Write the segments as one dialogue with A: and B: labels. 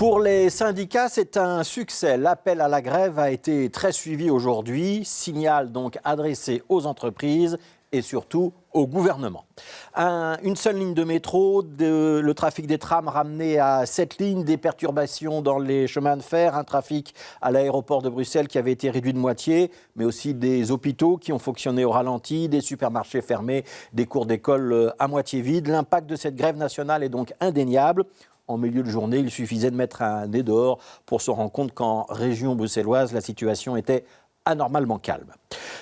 A: Pour les syndicats, c'est un succès. L'appel à la grève a été très suivi aujourd'hui. Signal donc adressé aux entreprises et surtout au gouvernement. Une seule ligne de métro, le trafic des trams ramené à 7 lignes, des perturbations dans les chemins de fer, un trafic à l'aéroport de Bruxelles qui avait été réduit de moitié, mais aussi des hôpitaux qui ont fonctionné au ralenti, des supermarchés fermés, des cours d'école à moitié vides. L'impact de cette grève nationale est donc indéniable. En milieu de journée, il suffisait de mettre un nez dehors pour se rendre compte qu'en région bruxelloise, la situation était anormalement calme.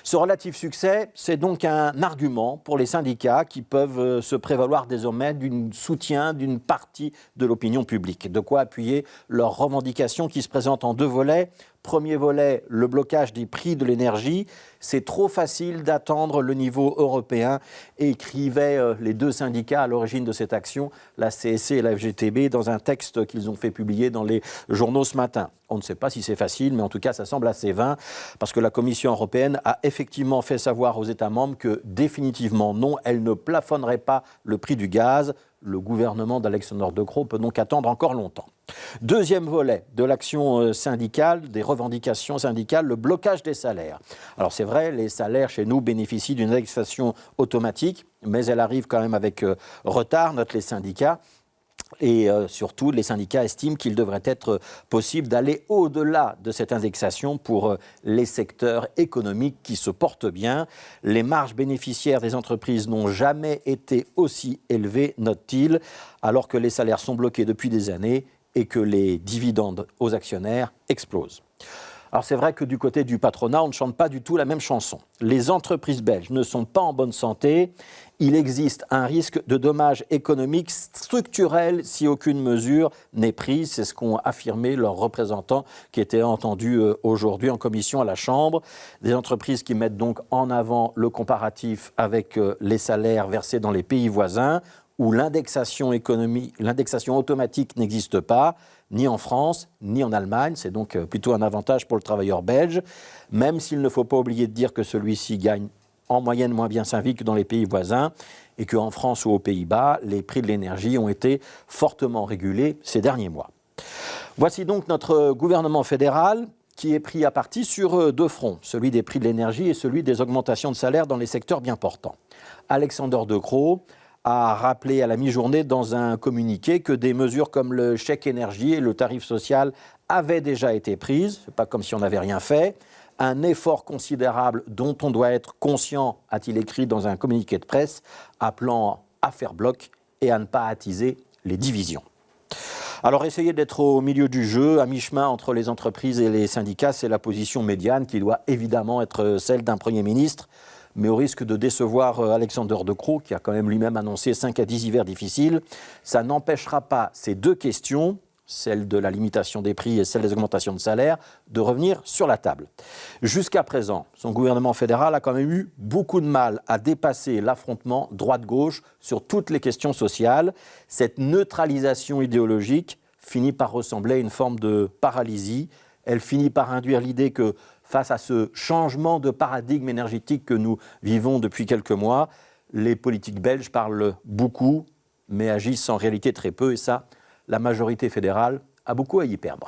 A: Ce relatif succès, c'est donc un argument pour les syndicats qui peuvent se prévaloir désormais d'un soutien d'une partie de l'opinion publique. De quoi appuyer leurs revendications qui se présentent en deux volets. Premier volet, le blocage des prix de l'énergie. C'est trop facile d'attendre le niveau européen, écrivaient les deux syndicats à l'origine de cette action, la CSC et la FGTB, dans un texte qu'ils ont fait publier dans les journaux ce matin. On ne sait pas si c'est facile, mais en tout cas, ça semble assez vain, parce que la Commission européenne a effectivement fait savoir aux États membres que définitivement non, elle ne plafonnerait pas le prix du gaz. Le gouvernement d'Alexander De Croo peut donc attendre encore longtemps. Deuxième volet de l'action syndicale, des revendications syndicales, le blocage des salaires. Alors c'est vrai, les salaires chez nous bénéficient d'une indexation automatique, mais elle arrive quand même avec retard, notent les syndicats. Et surtout, les syndicats estiment qu'il devrait être possible d'aller au-delà de cette indexation pour les secteurs économiques qui se portent bien. Les marges bénéficiaires des entreprises n'ont jamais été aussi élevées, note-t-il, alors que les salaires sont bloqués depuis des années et que les dividendes aux actionnaires explosent. Alors c'est vrai que du côté du patronat, on ne chante pas du tout la même chanson. Les entreprises belges ne sont pas en bonne santé. Il existe un risque de dommages économiques structurels si aucune mesure n'est prise. C'est ce qu'ont affirmé leurs représentants qui étaient entendus aujourd'hui en commission à la Chambre. Des entreprises qui mettent donc en avant le comparatif avec les salaires versés dans les pays voisins, où l'indexation automatique n'existe pas, ni en France, ni en Allemagne. C'est donc plutôt un avantage pour le travailleur belge, même s'il ne faut pas oublier de dire que celui-ci gagne en moyenne moins bien sa vie que dans les pays voisins, et qu'en France ou aux Pays-Bas, les prix de l'énergie ont été fortement régulés ces derniers mois. Voici donc notre gouvernement fédéral qui est pris à partie sur deux fronts, celui des prix de l'énergie et celui des augmentations de salaire dans les secteurs bien portants. Alexander De Croo a rappelé à la mi-journée dans un communiqué que des mesures comme le chèque énergie et le tarif social avaient déjà été prises, c'est pas comme si on n'avait rien fait. Un effort considérable dont on doit être conscient, a-t-il écrit dans un communiqué de presse, appelant à faire bloc et à ne pas attiser les divisions. Alors essayer d'être au milieu du jeu, à mi-chemin entre les entreprises et les syndicats, c'est la position médiane qui doit évidemment être celle d'un Premier ministre, mais au risque de décevoir Alexander De Croo, qui a quand même lui-même annoncé 5 à 10 hivers difficiles, ça n'empêchera pas ces deux questions, celle de la limitation des prix et celle des augmentations de salaire, de revenir sur la table. Jusqu'à présent, son gouvernement fédéral a quand même eu beaucoup de mal à dépasser l'affrontement droite-gauche sur toutes les questions sociales. Cette neutralisation idéologique finit par ressembler à une forme de paralysie. Elle finit par induire l'idée que face à ce changement de paradigme énergétique que nous vivons depuis quelques mois, les politiques belges parlent beaucoup, mais agissent en réalité très peu, et ça, la majorité fédérale a beaucoup à y perdre.